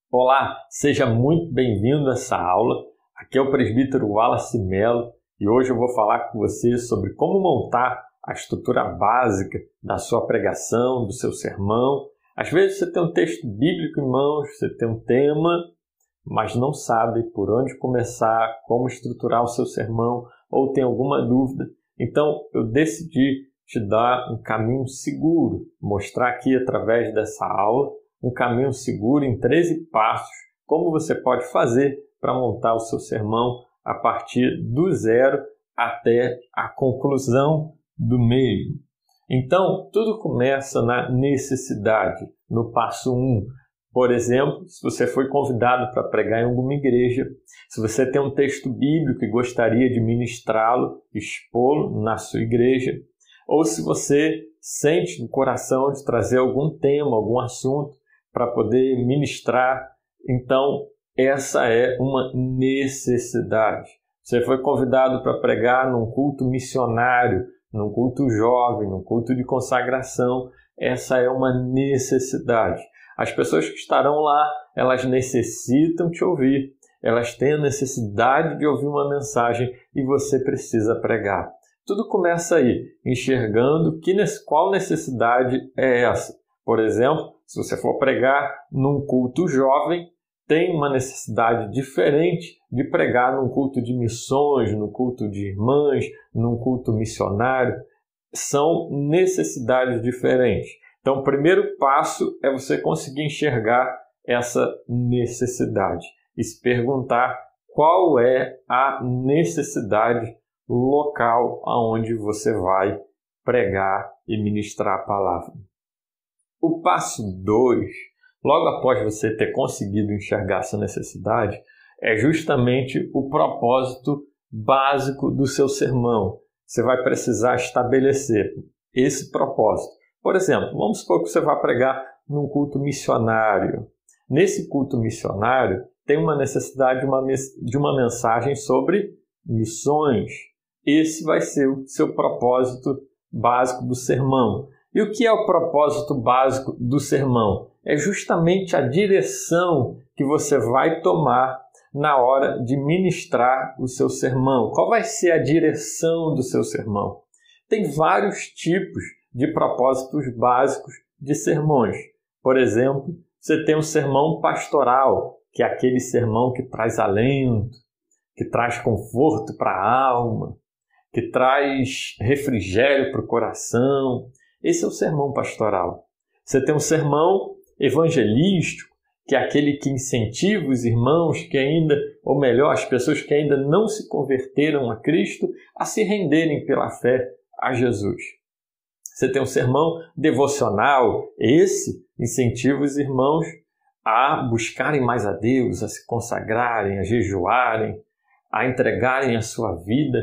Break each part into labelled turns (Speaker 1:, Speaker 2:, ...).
Speaker 1: Olá, seja muito bem-vindo a essa aula. Aqui é o presbítero Wallace Mello e hoje eu vou falar com você sobre como montar a estrutura básica da sua pregação, do seu sermão. Às vezes você tem um texto bíblico em mãos, você tem um tema, mas não sabe por onde começar, como estruturar o seu sermão ou tem alguma dúvida. Então eu decidi te dar um caminho seguro, mostrar aqui através dessa aula um caminho seguro em 13 passos, como você pode fazer para montar o seu sermão a partir do zero até a conclusão do mesmo. Então, tudo começa na necessidade, no passo 1. Por exemplo, se você foi convidado para pregar em alguma igreja, se você tem um texto bíblico e gostaria de ministrá-lo, expô-lo na sua igreja, ou se você sente no coração de trazer algum tema, algum assunto, para poder ministrar, então essa é uma necessidade. Você foi convidado para pregar num culto missionário, num culto jovem, num culto de consagração, essa é uma necessidade. As pessoas que estarão lá, elas necessitam te ouvir, elas têm a necessidade de ouvir uma mensagem e você precisa pregar. Tudo começa aí, enxergando qual necessidade é essa. Por exemplo, se você for pregar num culto jovem, tem uma necessidade diferente de pregar num culto de missões, num culto de irmãs, num culto missionário. São necessidades diferentes. Então, o primeiro passo é você conseguir enxergar essa necessidade e se perguntar qual é a necessidade local aonde você vai pregar e ministrar a palavra. O passo 2, logo após você ter conseguido enxergar essa necessidade, é justamente o propósito básico do seu sermão. Você vai precisar estabelecer esse propósito. Por exemplo, vamos supor que você vai pregar num culto missionário. Nesse culto missionário, tem uma necessidade de uma mensagem sobre missões. Esse vai ser o seu propósito básico do sermão. E o que é o propósito básico do sermão? É justamente a direção que você vai tomar na hora de ministrar o seu sermão. Qual vai ser a direção do seu sermão? Tem vários tipos de propósitos básicos de sermões. Por exemplo, você tem um sermão pastoral, que é aquele sermão que traz alento, que traz conforto para a alma, que traz refrigério para o coração. Esse é o sermão pastoral. Você tem um sermão evangelístico, que é aquele que incentiva os irmãos que ainda, ou melhor, as pessoas que ainda não se converteram a Cristo, a se renderem pela fé a Jesus. Você tem um sermão devocional. Esse incentiva os irmãos a buscarem mais a Deus, a se consagrarem, a jejuarem, a entregarem a sua vida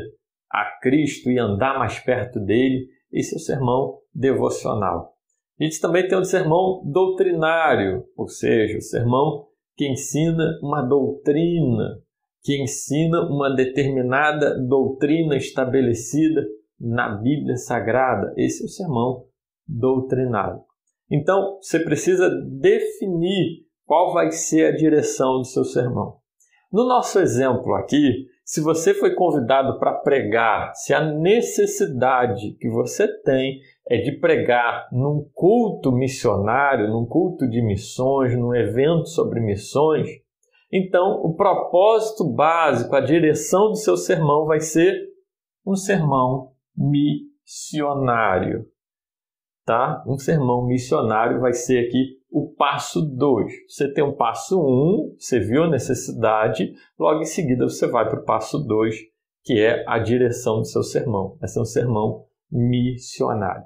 Speaker 1: a Cristo e andar mais perto dele. Esse é o sermão devocional. A gente também tem o sermão doutrinário, ou seja, o sermão que ensina uma doutrina, que ensina uma determinada doutrina estabelecida na Bíblia Sagrada. Esse é o sermão doutrinário. Então, você precisa definir qual vai ser a direção do seu sermão. No nosso exemplo aqui, se você foi convidado para pregar, se a necessidade que você tem é de pregar num culto missionário, num culto de missões, num evento sobre missões, então o propósito básico, a direção do seu sermão vai ser um sermão missionário. Tá? Um sermão missionário vai ser aqui o passo 2. Você tem um passo 1, você viu a necessidade, logo em seguida você vai para o passo 2, que é a direção do seu sermão. Vai ser um sermão missionário.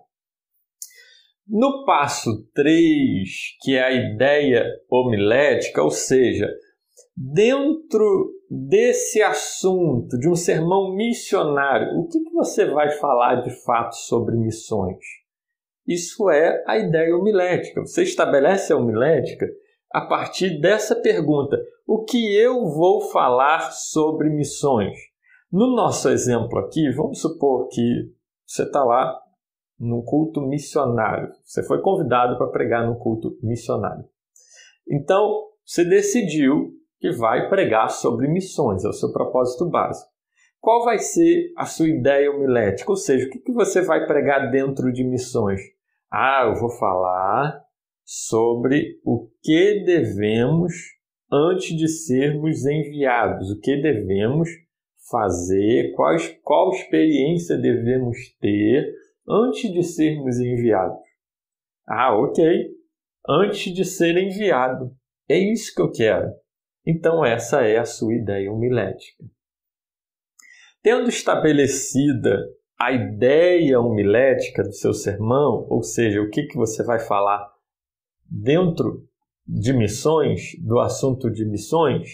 Speaker 1: No passo 3, que é a ideia homilética, ou seja, dentro desse assunto, de um sermão missionário, o que você vai falar de fato sobre missões? Isso é a ideia homilética. Você estabelece a homilética a partir dessa pergunta: o que eu vou falar sobre missões? No nosso exemplo aqui, vamos supor que você está lá num culto missionário. Você foi convidado para pregar num culto missionário. Então, você decidiu que vai pregar sobre missões, é o seu propósito básico. Qual vai ser a sua ideia homilética? Ou seja, o que você vai pregar dentro de missões? Eu vou falar sobre o que devemos antes de sermos enviados, o que devemos fazer, qual experiência devemos ter antes de sermos enviados. Ok, antes de ser enviado. É isso que eu quero. Então essa é a sua ideia homilética. Tendo estabelecida a ideia homilética do seu sermão, ou seja, o que você vai falar dentro de missões, do assunto de missões,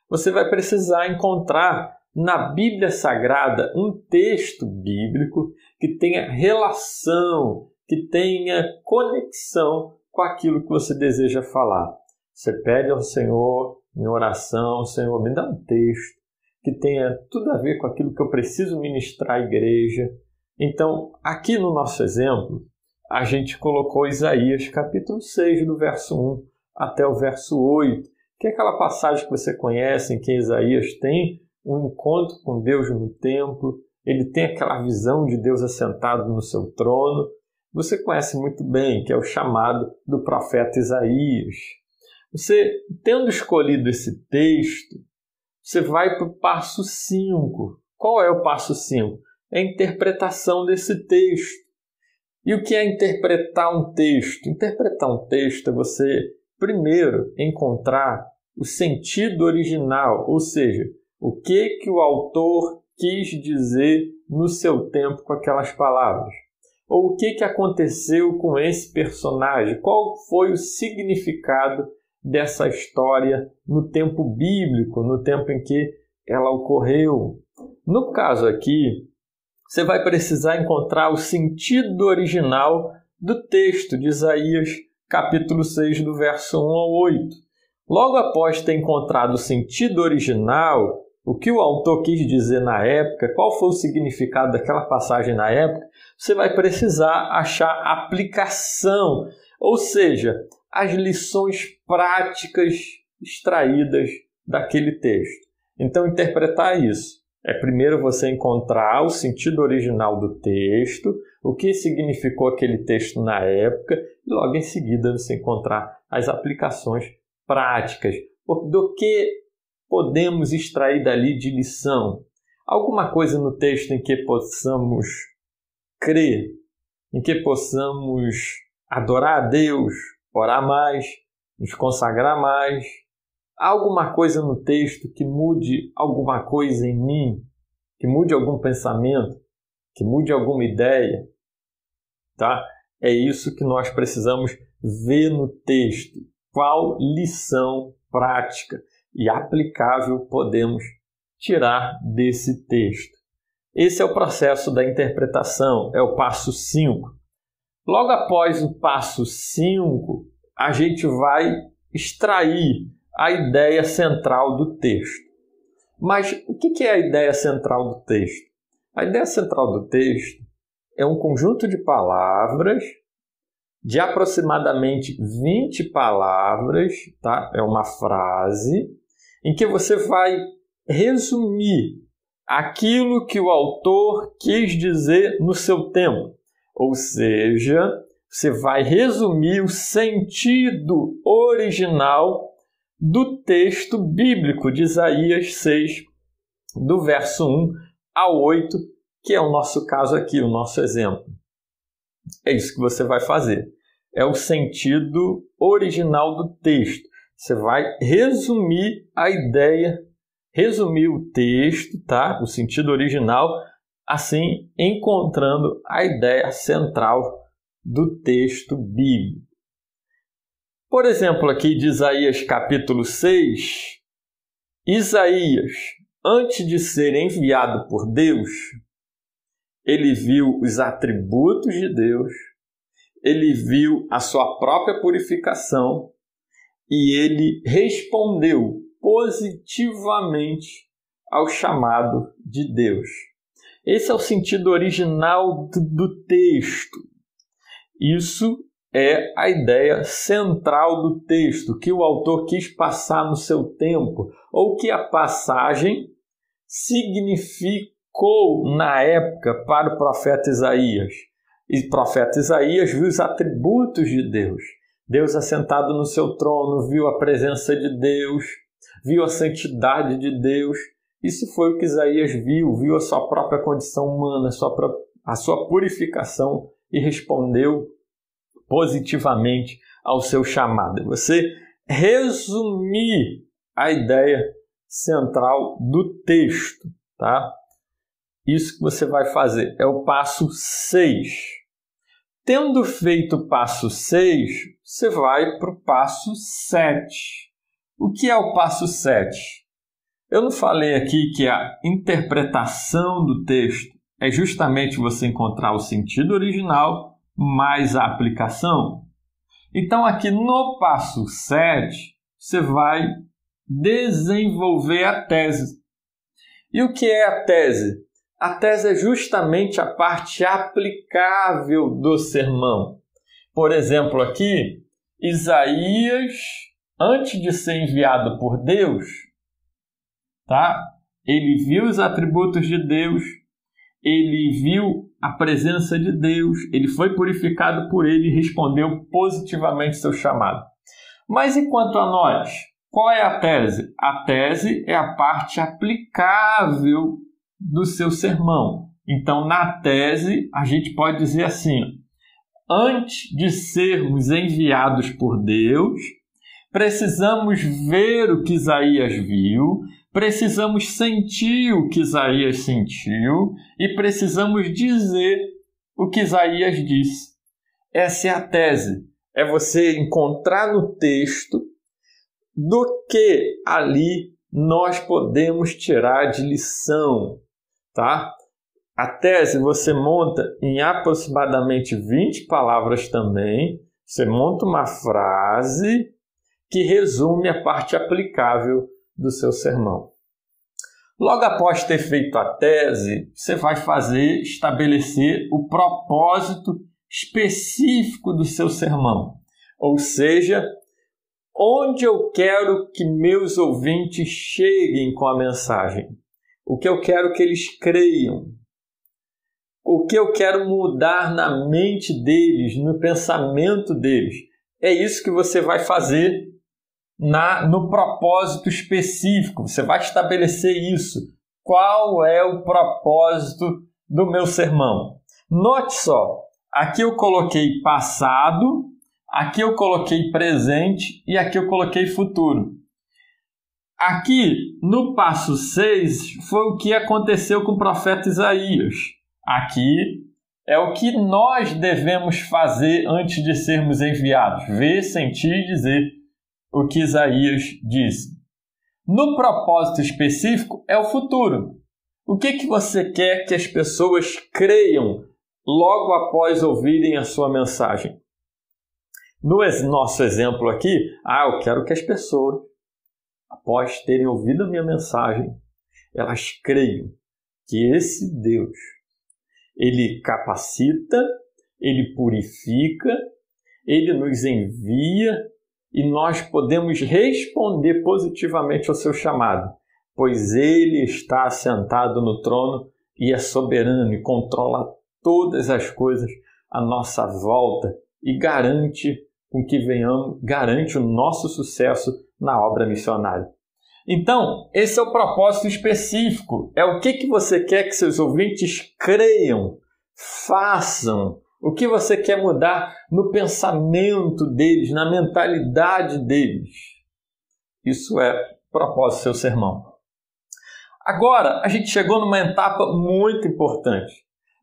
Speaker 1: você vai precisar encontrar na Bíblia Sagrada um texto bíblico que tenha relação, que tenha conexão com aquilo que você deseja falar. Você pede ao Senhor em oração: Senhor, me dá um texto que tenha tudo a ver com aquilo que eu preciso ministrar à igreja. Então, aqui no nosso exemplo, a gente colocou Isaías capítulo 6, do verso 1 até o verso 8, que é aquela passagem que você conhece, em que Isaías tem um encontro com Deus no templo, ele tem aquela visão de Deus assentado no seu trono. Você conhece muito bem, que é o chamado do profeta Isaías. Você, tendo escolhido esse texto, você vai para o passo 5. Qual é o passo 5? É a interpretação desse texto. E o que é interpretar um texto? Interpretar um texto é você, primeiro, encontrar o sentido original, ou seja, o que o autor quis dizer no seu tempo com aquelas palavras. Ou o que aconteceu com esse personagem, qual foi o significado dessa história no tempo bíblico, no tempo em que ela ocorreu. No caso aqui, você vai precisar encontrar o sentido original do texto de Isaías, capítulo 6, do verso 1 ao 8. Logo após ter encontrado o sentido original, o que o autor quis dizer na época, qual foi o significado daquela passagem na época, você vai precisar achar aplicação, ou seja, as lições práticas extraídas daquele texto. Então, interpretar isso é primeiro você encontrar o sentido original do texto, o que significou aquele texto na época, e logo em seguida você encontrar as aplicações práticas. Do que podemos extrair dali de lição? Alguma coisa no texto em que possamos crer, em que possamos adorar a Deus, orar mais, nos consagrar mais. Há alguma coisa no texto que mude alguma coisa em mim, que mude algum pensamento, que mude alguma ideia, tá? É isso que nós precisamos ver no texto. Qual lição prática e aplicável podemos tirar desse texto? Esse é o processo da interpretação, é o passo 5. Logo após o passo 5, a gente vai extrair a ideia central do texto. Mas o que é a ideia central do texto? A ideia central do texto é um conjunto de palavras, de aproximadamente 20 palavras, tá? É uma frase, em que você vai resumir aquilo que o autor quis dizer no seu tempo. Ou seja, você vai resumir o sentido original do texto bíblico de Isaías 6, do verso 1 ao 8, que é o nosso caso aqui, o nosso exemplo. É isso que você vai fazer. É o sentido original do texto. Você vai resumir a ideia, resumir o texto, tá? O sentido original, assim encontrando a ideia central do texto bíblico. Por exemplo, aqui de Isaías capítulo 6, Isaías, antes de ser enviado por Deus, ele viu os atributos de Deus, ele viu a sua própria purificação e ele respondeu positivamente ao chamado de Deus. Esse é o sentido original do texto. Isso é a ideia central do texto, que o autor quis passar no seu tempo, ou que a passagem significou na época para o profeta Isaías. E o profeta Isaías viu os atributos de Deus. Deus assentado no seu trono, viu a presença de Deus, viu a santidade de Deus. Isso foi o que Isaías viu a sua própria condição humana, a sua purificação e respondeu positivamente ao seu chamado. Você resumir a ideia central do texto, tá? Isso que você vai fazer é o passo 6. Tendo feito o passo 6, você vai para o passo 7. O que é o passo 7? Eu não falei aqui que a interpretação do texto é justamente você encontrar o sentido original mais a aplicação? Então, aqui no passo 7, você vai desenvolver a tese. E o que é a tese? A tese é justamente a parte aplicável do sermão. Por exemplo, aqui, Isaías, antes de ser enviado por Deus, tá? Ele viu os atributos de Deus, ele viu a presença de Deus, ele foi purificado por ele e respondeu positivamente seu chamado. Mas e quanto a nós? Qual é a tese? A tese é a parte aplicável do seu sermão. Então, na tese, a gente pode dizer assim: antes de sermos enviados por Deus, precisamos ver o que Isaías viu, precisamos sentir o que Isaías sentiu e precisamos dizer o que Isaías disse. Essa é a tese. É você encontrar no texto do que ali nós podemos tirar de lição, tá? A tese você monta em aproximadamente 20 palavras também. Você monta uma frase que resume a parte aplicável do seu sermão. Logo após ter feito a tese, você vai estabelecer o propósito específico do seu sermão. Ou seja, onde eu quero que meus ouvintes cheguem com a mensagem. O que eu quero que eles creiam. O que eu quero mudar na mente deles, no pensamento deles. É isso que você vai fazer no propósito específico. Você vai estabelecer isso. Qual é o propósito do meu sermão? Note só, aqui eu coloquei passado, aqui eu coloquei presente e aqui eu coloquei futuro. Aqui, no passo 6, foi o que aconteceu com o profeta Isaías. Aqui é o que nós devemos fazer antes de sermos enviados. Ver, sentir e dizer o que Isaías disse. No propósito específico é o futuro. O que você quer que as pessoas creiam logo após ouvirem a sua mensagem? No nosso exemplo aqui, eu quero que as pessoas, após terem ouvido a minha mensagem, elas creiam que esse Deus, ele capacita, ele purifica, ele nos envia e nós podemos responder positivamente ao seu chamado, pois ele está assentado no trono e é soberano e controla todas as coisas à nossa volta e garante o nosso sucesso na obra missionária. Então, esse é o propósito específico. É o que você quer que seus ouvintes creiam, façam. O que você quer mudar no pensamento deles, na mentalidade deles. Isso é o propósito do seu sermão. Agora, a gente chegou numa etapa muito importante.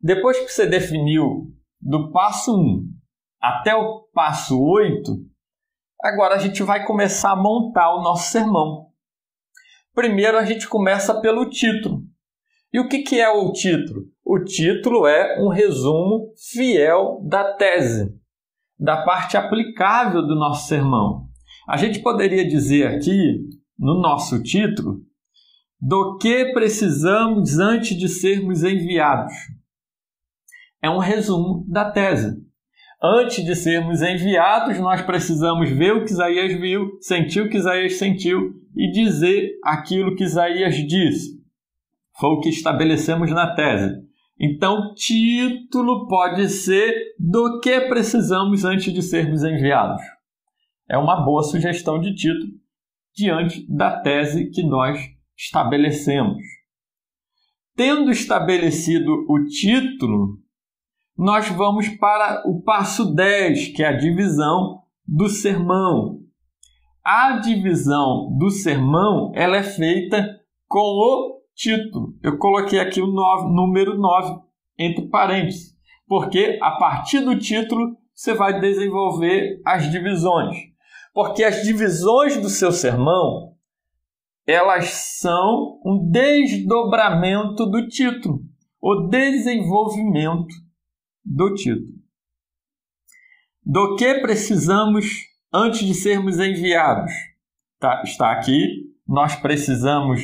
Speaker 1: Depois que você definiu do passo 1 até o passo 8, agora a gente vai começar a montar o nosso sermão. Primeiro, a gente começa pelo título. E o que é o título? O título é um resumo fiel da tese, da parte aplicável do nosso sermão. A gente poderia dizer aqui, no nosso título, do que precisamos antes de sermos enviados. É um resumo da tese. Antes de sermos enviados, nós precisamos ver o que Isaías viu, sentir o que Isaías sentiu e dizer aquilo que Isaías disse. Foi o que estabelecemos na tese. Então, título pode ser do que precisamos antes de sermos enviados. É uma boa sugestão de título diante da tese que nós estabelecemos. Tendo estabelecido o título, nós vamos para o passo 10, que é a divisão do sermão. A divisão do sermão ela é feita com o título. Eu coloquei aqui o número 9 entre parênteses, porque a partir do título você vai desenvolver as divisões. Porque as divisões do seu sermão, elas são um desdobramento do título, o desenvolvimento do título. Do que precisamos antes de sermos enviados? Está aqui, nós precisamos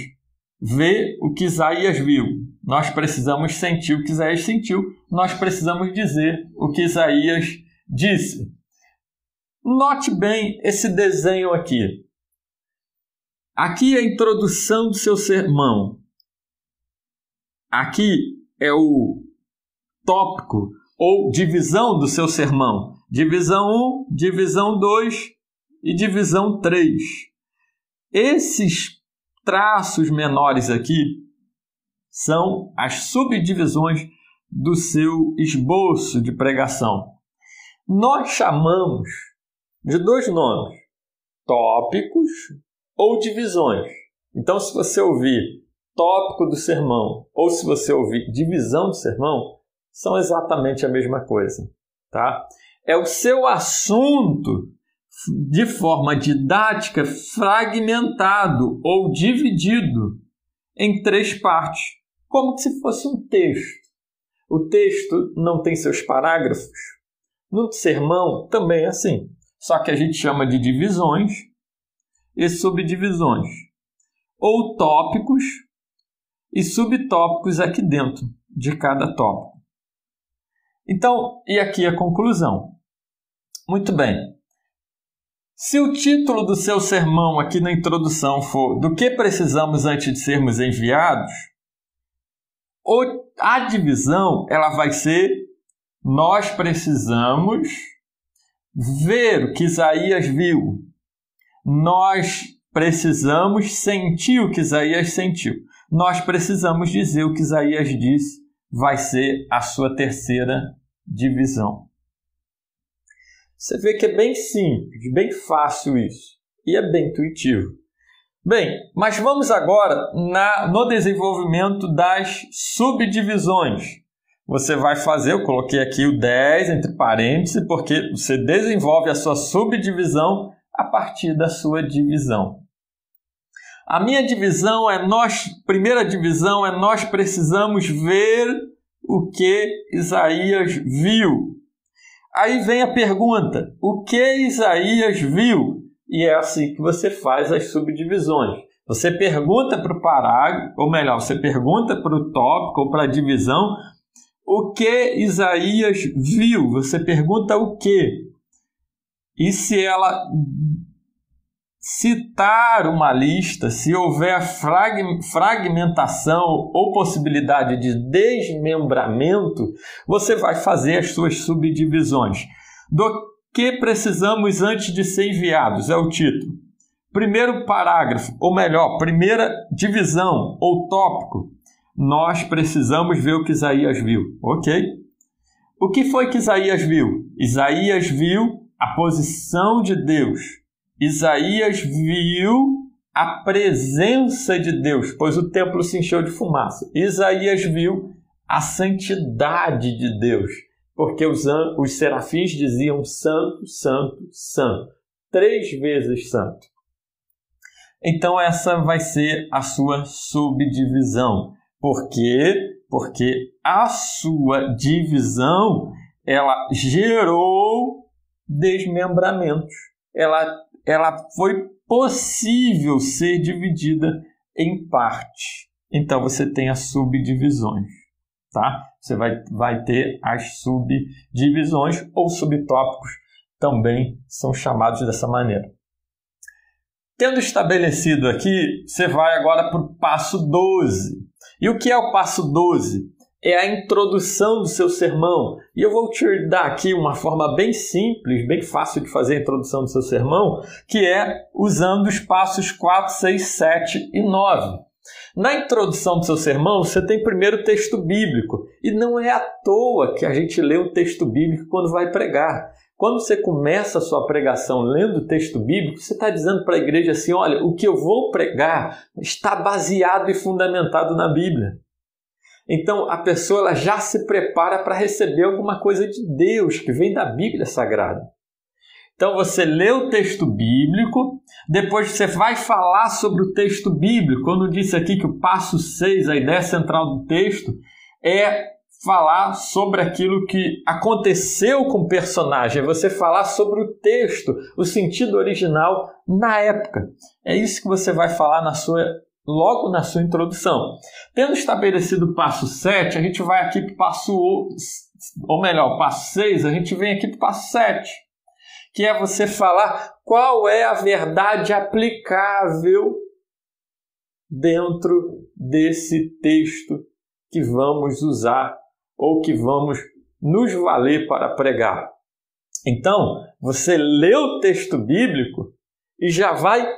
Speaker 1: ver o que Isaías viu, nós precisamos sentir o que Isaías sentiu, nós precisamos dizer o que Isaías disse. Note bem esse desenho aqui. Aqui é a introdução do seu sermão. Aqui é o tópico ou divisão do seu sermão. Divisão 1, divisão 2 e divisão 3. Esses traços menores aqui são as subdivisões do seu esboço de pregação. Nós chamamos de dois nomes, tópicos ou divisões. Então, se você ouvir tópico do sermão ou se você ouvir divisão do sermão, são exatamente a mesma coisa, tá? É o seu assunto de forma didática fragmentado ou dividido em 3 partes, como se fosse um texto. O texto não tem seus parágrafos. No sermão também é assim, só que a gente chama de divisões e subdivisões, ou tópicos e subtópicos aqui dentro de cada tópico. Então, e aqui a conclusão. Muito bem. Se o título do seu sermão aqui na introdução for do que precisamos antes de sermos enviados, a divisão ela vai ser nós precisamos ver o que Isaías viu. Nós precisamos sentir o que Isaías sentiu. Nós precisamos dizer o que Isaías disse. Vai ser a sua terceira divisão. Você vê que é bem simples, bem fácil isso. E é bem intuitivo. Bem, mas vamos agora no desenvolvimento das subdivisões. Você vai fazer, eu coloquei aqui o 10 entre parênteses, porque você desenvolve a sua subdivisão a partir da sua divisão. A minha divisão primeira divisão é nós precisamos ver o que Isaías viu. Aí vem a pergunta, o que Isaías viu? E é assim que você faz as subdivisões. Você pergunta para o parágrafo, ou melhor, você pergunta para o tópico ou para a divisão, o que Isaías viu? Você pergunta o quê? E se ela citar uma lista, se houver fragmentação ou possibilidade de desmembramento, você vai fazer as suas subdivisões. Do que precisamos antes de ser enviados? É o título. Primeiro parágrafo, ou melhor, primeira divisão ou tópico. Nós precisamos ver o que Isaías viu, ok? O que foi que Isaías viu? Isaías viu a posição de Deus. Isaías viu a presença de Deus, pois o templo se encheu de fumaça. Isaías viu a santidade de Deus, porque os serafins diziam santo, santo, santo, 3 vezes santo. Então essa vai ser a sua subdivisão. Por quê? Porque a sua divisão, ela gerou desmembramentos. Ela foi possível ser dividida em partes. Então você tem as subdivisões. tá? Você vai ter as subdivisões ou subtópicos, também são chamados dessa maneira. Tendo estabelecido aqui, você vai agora para o passo 12. E o que é o passo 12? É a introdução do seu sermão. E eu vou te dar aqui uma forma bem simples, bem fácil de fazer a introdução do seu sermão, que é usando os passos 4, 6, 7 e 9. Na introdução do seu sermão, você tem primeiro o texto bíblico. E não é à toa que a gente lê um texto bíblico quando vai pregar. Quando você começa a sua pregação lendo o texto bíblico, você está dizendo para a igreja assim, olha, o que eu vou pregar está baseado e fundamentado na Bíblia. Então, a pessoa ela já se prepara para receber alguma coisa de Deus, que vem da Bíblia Sagrada. Então, você lê o texto bíblico, depois você vai falar sobre o texto bíblico. Quando eu disse aqui que o passo 6, a ideia central do texto, é falar sobre aquilo que aconteceu com o personagem, é você falar sobre o texto, o sentido original na época. É isso que você vai falar logo na sua introdução. Tendo estabelecido o passo 7, a gente vai aqui para o passo, ou melhor, o passo 6, a gente vem aqui para o passo 7, que é você falar qual é a verdade aplicável dentro desse texto que vamos usar ou que vamos nos valer para pregar. Então, você lê o texto bíblico e já vai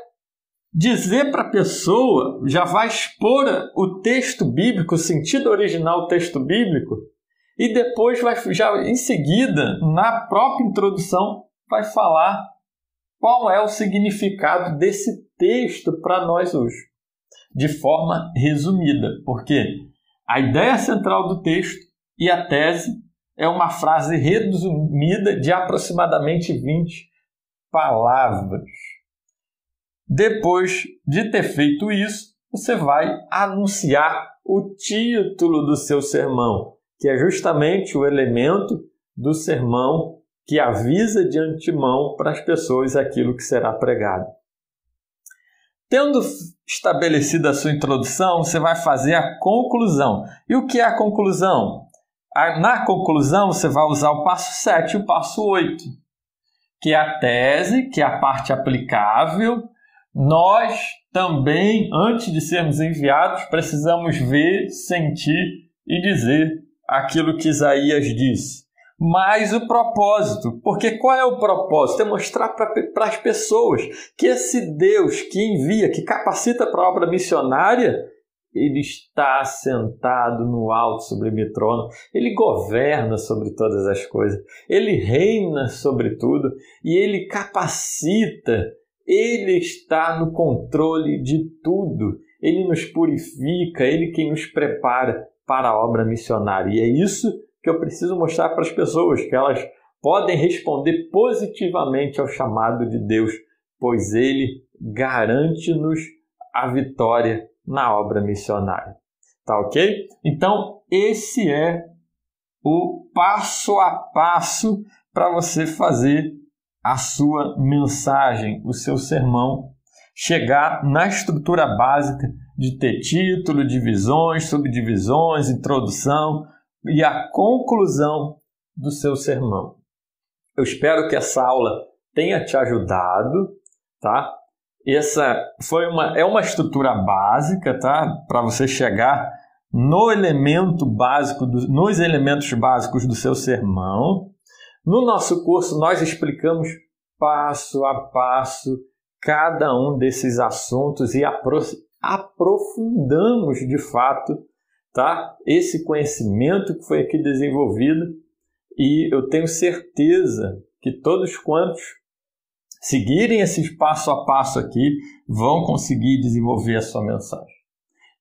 Speaker 1: dizer para a pessoa, já vai expor o texto bíblico, o sentido original do texto bíblico, e depois já em seguida, na própria introdução, vai falar qual é o significado desse texto para nós hoje, de forma resumida, porque a ideia central do texto e a tese é uma frase resumida de aproximadamente 20 palavras. Depois de ter feito isso, você vai anunciar o título do seu sermão, que é justamente o elemento do sermão que avisa de antemão para as pessoas aquilo que será pregado. Tendo estabelecido a sua introdução, você vai fazer a conclusão. E o que é a conclusão? Na conclusão, você vai usar o passo 7 e o passo 8, que é a tese, que é a parte aplicável. Nós também, antes de sermos enviados, precisamos ver, sentir e dizer aquilo que Isaías disse. Mas o propósito, porque qual é o propósito? É mostrar para as pessoas que esse Deus que envia, que capacita para a obra missionária, ele está sentado no alto sublime trono, ele governa sobre todas as coisas, ele reina sobre tudo e ele capacita, ele está no controle de tudo, ele nos purifica, ele quem nos prepara para a obra missionária. E é isso que eu preciso mostrar para as pessoas, que elas podem responder positivamente ao chamado de Deus, pois ele garante-nos a vitória na obra missionária. Tá ok? Então, esse é o passo a passo para você fazer a sua mensagem, o seu sermão, chegar na estrutura básica de ter título, divisões, subdivisões, introdução e a conclusão do seu sermão. Eu espero que essa aula tenha te ajudado, tá? Essa é uma estrutura básica, tá? Para você chegar nos elementos básicos do seu sermão. No nosso curso, nós explicamos passo a passo cada um desses assuntos e aprofundamos de fato, tá? Esse conhecimento que foi aqui desenvolvido, e eu tenho certeza que todos quantos seguirem esse passo a passo aqui vão conseguir desenvolver a sua mensagem.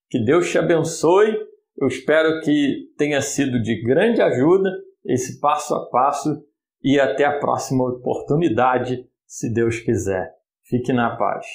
Speaker 1: Que Deus te abençoe. Eu espero que tenha sido de grande ajuda esse passo a passo e até a próxima oportunidade, se Deus quiser. Fique na paz.